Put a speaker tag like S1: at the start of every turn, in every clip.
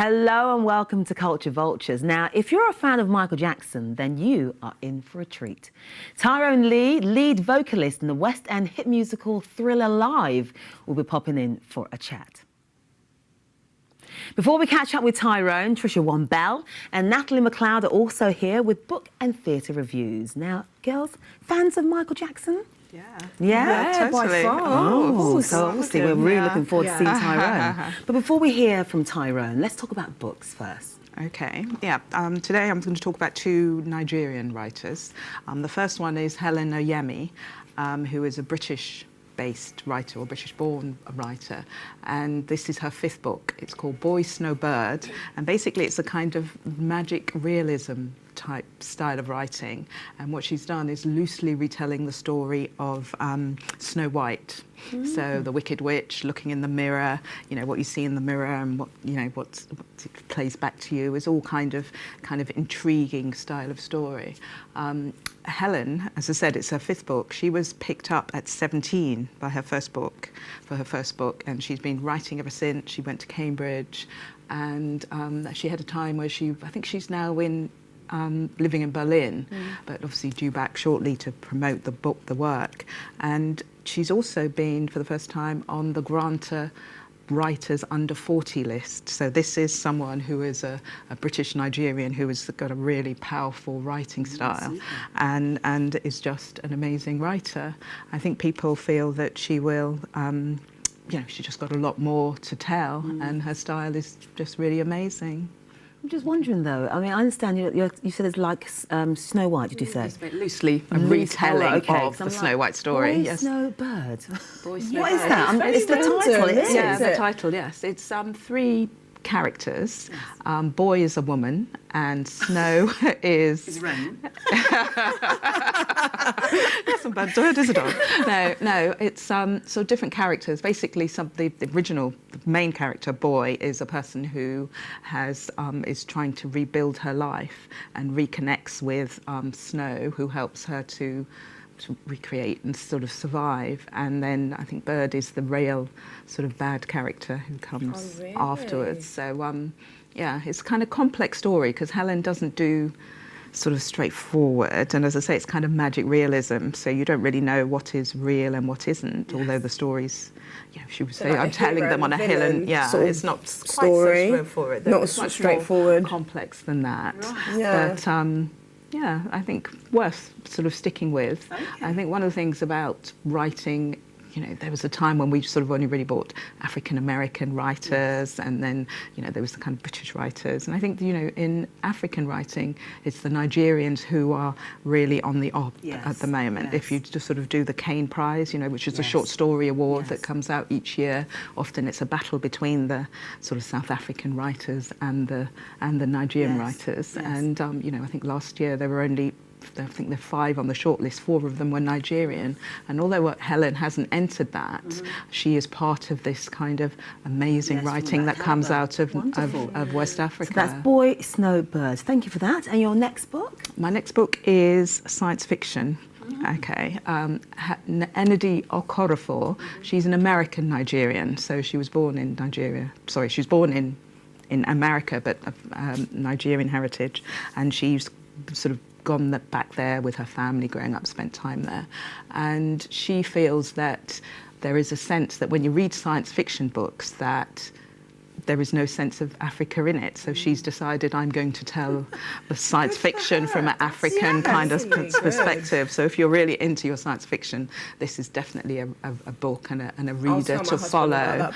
S1: Hello and welcome to Culture Vultures. Now, if you're a fan of Michael Jackson, then you are in for a treat. Tyronne Lee, lead vocalist in the West End hit musical Thriller Live, will be popping in for a chat. Before we catch up with Tyronne, Tricia Wombell and Natalie McLeod are also here with book and theatre reviews. Now, girls, fans of Michael Jackson?
S2: Yeah,
S1: Totally.
S2: by far.
S1: Oh, so obviously we're really looking forward to seeing Tyronne. But before we hear from Tyronne, let's talk about books first.
S2: Okay, today I'm going to talk about two Nigerian writers. The first one is Helen Oyemi, who is a British-based writer, or British-born writer, and this is her fifth book. It's called Boy, Snow, Bird, and basically it's a kind of magic realism type style of writing, and what she's done is loosely retelling the story of Snow White. So the Wicked Witch looking in the mirror, you know, what you see in the mirror and what it plays back to you is all kind of intriguing style of story. Helen, as I said, it's her fifth book. She was picked up at 17 by her first book, and she's been writing ever since. She went to Cambridge, and she had a time where I think she's now living in Berlin, but obviously due back shortly to promote the work. And she's also been, for the first time, on the Granta Writers Under 40 list. So this is someone who is a British Nigerian who has got a really powerful writing style and is just an amazing writer. I think people feel that she will, she just got a lot more to tell, and her style is just really amazing.
S1: I'm just wondering, though. I mean, I understand you said it's like Snow White. Did you say
S2: loosely a retelling of the Snow White story?
S1: Boy,
S2: yes.
S1: Snow, Bird.
S2: Boy, Snow,
S1: what
S2: Bird.
S1: Is that? It's the title.
S2: The title. Yes, it's three characters. Boy is a woman, and Snow is
S3: rain.
S2: That's a bad word, is it? No, it's so different characters. Basically, the original main character, Boy, is a person who is trying to rebuild her life and reconnects with Snow, who helps her to recreate and sort of survive. And then I think Bird is the real sort of bad character who comes afterwards. So it's kind of complex story because Helen doesn't do sort of straightforward, and as I say, it's kind of magic realism, so you don't really know what is real and what isn't, although the stories, she would say, like I'm telling them on a hill, and it's not quite so straightforward.
S3: Not as straightforward.
S2: More complex than that.
S3: Right.
S2: But I think worth sort of sticking with. Okay. I think one of the things about writing, there was a time when we sort of only really bought African-American writers, and then, there was the kind of British writers. And I think, in African writing, it's the Nigerians who are really on the up at the moment. Yes. If you just sort of do the Kane Prize, which is a short story award that comes out each year, often it's a battle between the sort of South African writers and the Nigerian writers. Yes. And, I think last year there were only, I think there are 5 on the shortlist. 4 of them were Nigerian, and although Helen hasn't entered that, she is part of this kind of amazing writing that comes out of West Africa.
S1: So that's Boy, Snow, Bird. Thank you for that. And your next book?
S2: My next book is science fiction. Okay, Nnedi Okorafor. She's an American Nigerian, so she was born in Nigeria. Sorry, she was born in America, but of Nigerian heritage, and she's sort of gone back there with her family, growing up, spent time there. And she feels that there is a sense that when you read science fiction books that there is no sense of Africa in it. So she's decided, I'm going to tell the science fiction from an African kind of perspective. So if you're really into your science fiction, this is definitely a book and a reader to follow.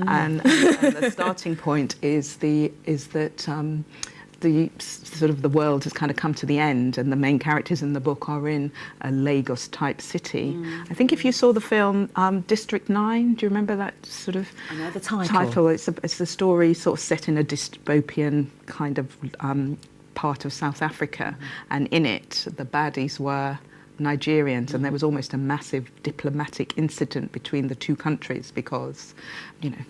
S2: And the starting point is that the sort of the world has kind of come to the end, and the main characters in the book are in a Lagos-type city. I think if you saw the film District 9, do you remember that sort of
S1: I know the title.
S2: It's a story sort of set in a dystopian kind of part of South Africa, and in it the baddies were Nigerians, and there was almost a massive diplomatic incident between the two countries because,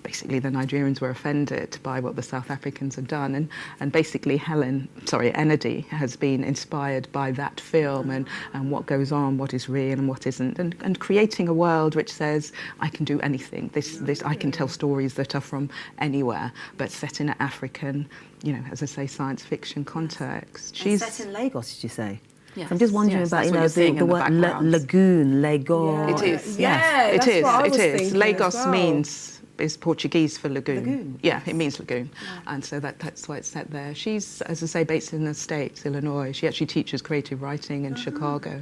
S2: basically the Nigerians were offended by what the South Africans had done, and basically Enedi has been inspired by that film and what goes on, what is real and what isn't, and creating a world which says I can do anything. This I can tell stories that are from anywhere, but set in an African, as I say, science fiction context.
S1: She's set in Lagos, did you say?
S2: Yes.
S1: I'm just wondering about the word lagoon, Lagos.
S2: It is.
S3: Yeah,
S2: it is.
S3: what I was
S2: it is.
S3: thinking
S2: Lagos
S3: as well.
S2: is Portuguese for lagoon. Yeah, it means lagoon.
S1: Yeah.
S2: And so that's why it's set there. She's, as I say, based in the States, Illinois. She actually teaches creative writing in Chicago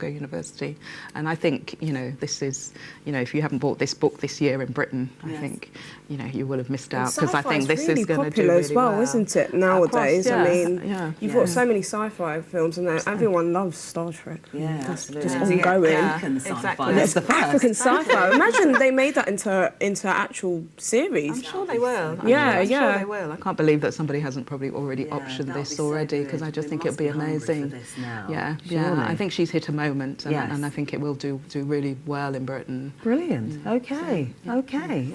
S2: University. And I think, this is, if you haven't bought this book this year in Britain, I think, you will have missed out, because I think this is going to do really
S3: as well, isn't it, nowadays?
S2: Across,
S3: I mean, you've got so many sci-fi films, and everyone loves Star Trek.
S1: Yeah, absolutely.
S3: Just ongoing.
S1: African sci-fi.
S2: Exactly.
S1: That's the first.
S3: African sci-fi. Imagine they made that into actual series.
S2: I'm sure they will.
S3: Yeah,
S2: I'm sure they will. I can't believe that somebody hasn't probably already optioned
S1: that'll
S2: this
S1: be so
S2: already, because
S1: good.
S2: I just
S1: We
S2: think it'll
S1: must
S2: be
S1: be hungry
S2: amazing.
S1: for this now,
S2: yeah.
S1: surely.
S2: I think she's hit a moment, and,
S1: Yes.
S2: and I think it will do really well in Britain.
S1: Brilliant. Okay.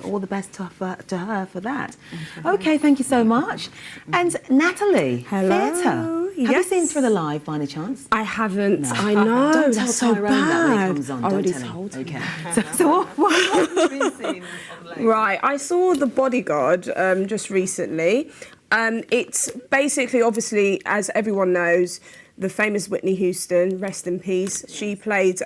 S1: All the best to her for that. Okay, thank you so much. And Natalie,
S3: Hello.
S1: theatre. Have you seen Thriller Live by any chance?
S3: I haven't.
S1: No.
S3: I know.
S1: Don't tell
S3: that's so
S1: Tyronne that when it
S3: bad.
S1: comes on.
S3: I
S1: Don't
S3: already
S1: tell him.
S3: told him.
S1: Okay. So what have you been seeing of late?
S3: Right, I saw The Bodyguard just recently. It's basically, obviously, as everyone knows, the famous Whitney Houston, rest in peace. She played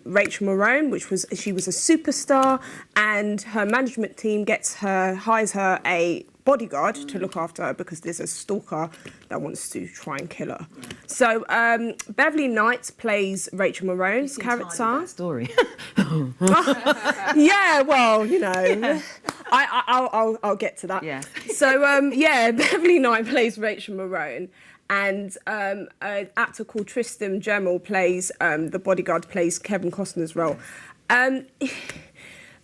S3: Rachel Marone, she was a superstar, and her management team hires her a bodyguard to look after her because there's a stalker that wants to try and kill her. So Beverly Knight plays Rachel Marone's character.
S1: Story.
S3: Yeah, well, I'll get to that.
S1: Yeah.
S3: So Beverly Knight plays Rachel Marone, and an actor called Tristan Gemmell plays the bodyguard, plays Kevin Costner's role.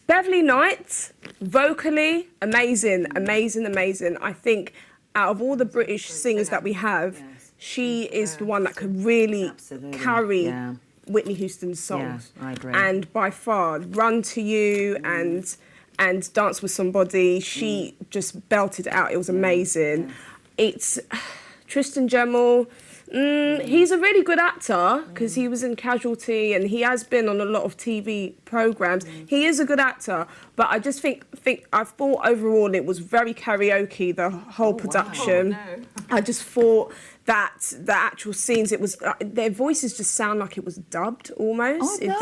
S3: Beverly Knight, vocally, amazing. I think out of all the British singers that we have, she is the one that could really carry Whitney Houston's songs.
S1: Yeah, I agree.
S3: And by far, Run to You and Dance with Somebody, she just belted it out. It was amazing. It's Tristan Gemmell. He's a really good actor because he was in Casualty and he has been on a lot of TV programmes. He is a good actor, but I just think I thought overall it was very karaoke, the whole production.
S2: Wow. Oh, no.
S3: I just thought that the actual scenes, it was their voices just sound like it was dubbed almost.
S1: Oh, no.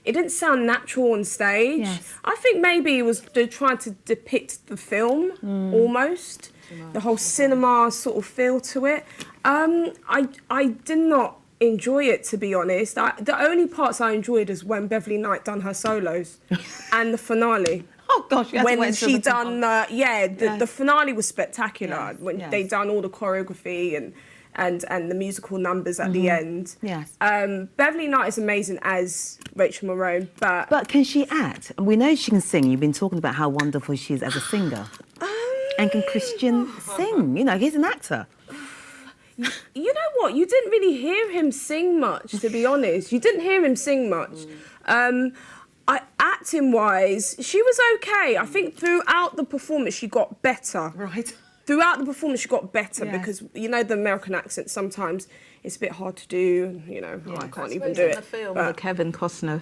S3: It didn't sound natural on stage.
S1: Yes.
S3: I think maybe it was they're trying to depict the film almost. The whole cinema sort of feel to it. I did not enjoy it, to be honest. The only parts I enjoyed is when Beverly Knight done her solos and the finale.
S1: Oh gosh,
S3: When she done the finale was spectacular. When they done all the choreography and the musical numbers at the end.
S1: Yes.
S3: Beverly Knight is amazing as Rachel Marone, but
S1: can she act? We know she can sing. You've been talking about how wonderful she is as a singer. And can Christian sing? He's an actor.
S3: You know what? You didn't really hear him sing much, to be honest. You didn't hear him sing much. Acting-wise, she was okay. I think throughout the performance, she got better.
S1: Right.
S3: Throughout the performance, she got better
S1: Yes.
S3: because, the American accent, sometimes it's a bit hard to do. I can't even do
S2: In
S3: it.
S2: the film,
S3: but
S2: the Kevin Costner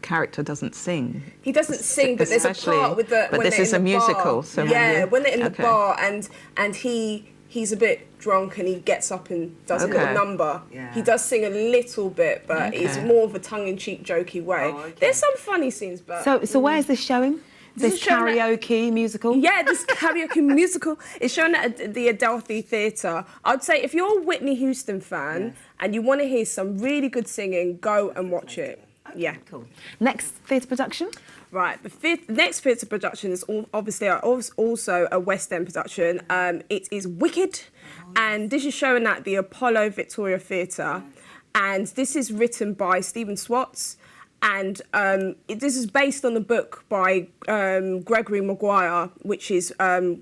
S2: character doesn't sing.
S3: he doesn't sing, but there's a part with the.
S2: But
S3: when
S2: this
S3: they're
S2: is
S3: in
S2: a
S3: the
S2: musical,
S3: bar.
S2: so
S3: when they're in the
S2: okay.
S3: bar and he's a bit drunk and he gets up and does a little
S2: Okay.
S3: number.
S1: Yeah.
S3: He does sing a little bit, but it's
S2: Okay.
S3: more of a tongue-in-cheek, jokey way.
S1: Oh, okay.
S3: There's some funny scenes, but
S1: So where is this showing?
S3: This
S1: This
S3: is showing at-
S1: karaoke musical?
S3: yeah, this karaoke musical is shown at the Adelphi Theatre. I'd say if you're a Whitney Houston fan and you want to hear some really good singing, go and watch it. Yeah.
S1: Cool. Next theatre production?
S3: Right, the next theatre production is obviously also a West End production. It is Wicked, and this is shown at the Apollo Victoria Theatre. And this is written by Stephen Swartz, And this is based on a book by Gregory Maguire, which is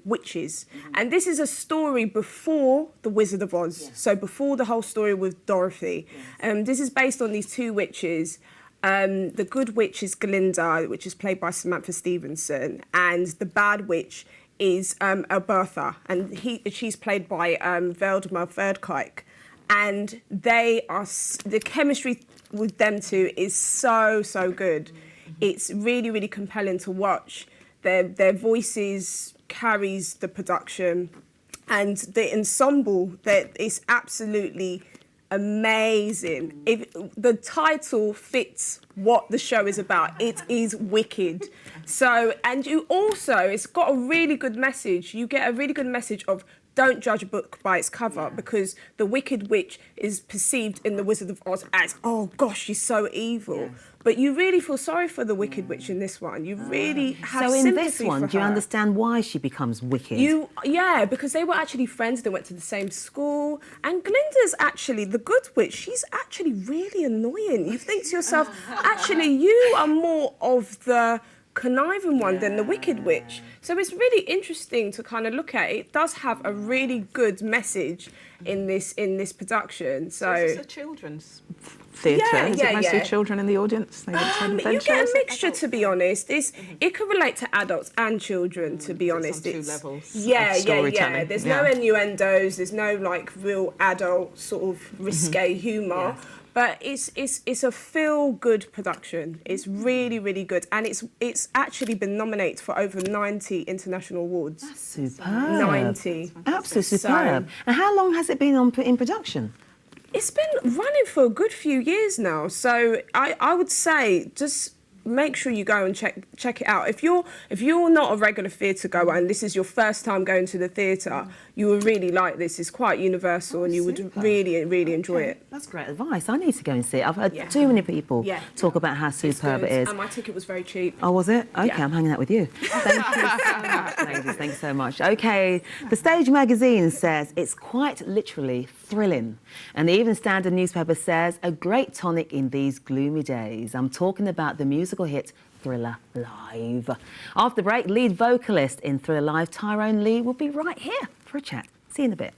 S3: Witches. And this is a story before The Wizard of Oz, so before the whole story with Dorothy. This is based on these two witches. The good witch is Glinda, which is played by Samantha Stevenson, and the bad witch is Albertha, and she's played by Veldemar Verdkijk. And the chemistry with them two is so good. It's really compelling to watch. Their voices carries the production, and the ensemble that is absolutely amazing. If the title fits what the show is about, it is wicked. So, and you also, it's got a really good message. You get a really good message of don't judge a book by its cover, because the Wicked Witch is perceived in The Wizard of Oz as, oh gosh, she's so evil. Yeah. But you really feel sorry for the Wicked Witch in this one. You really have sympathy for her. So in this one, do you understand why she becomes wicked? Yeah, because they were actually friends. They went to the same school. And Glinda's actually, the good witch, she's actually really annoying. You think to yourself, actually, you are more of the conniving one than the Wicked Witch. So it's really interesting to kind of look at. It does have a really good message in this production. So
S2: it's a children's theatre. Is it mostly children in the audience?
S3: You get a mixture, to be honest. It can relate to adults and children, to be honest.
S2: It's on two levels.
S3: Yeah. There's no innuendos. There's no like real adult sort of risque humour. Yeah. But it's a feel-good production. It's really good, and it's actually been nominated for over 90 international awards.
S1: That's superb.
S3: 90.
S1: Absolutely superb. And how long has it been in production?
S3: It's been running for a good few years now. So I would say just make sure you go and check it out. If you're not a regular theatre goer and this is your first time going to the theatre, you will really like this. It's quite universal, and you would really enjoy it.
S1: That's great advice. I need to go and see it. I've heard too many people talk about how superb it is.
S3: And my ticket was very cheap.
S1: Oh, was it? Okay, I'm hanging out with you. Thank you so much, ladies. Thank you so much. Okay, the Stage magazine says it's quite literally thrilling. And the Evening Standard newspaper says a great tonic in these gloomy days. I'm talking about the musical hit Thriller Live. After the break, lead vocalist in Thriller Live, Tyronne Lee, will be right here for a chat. See you in a bit.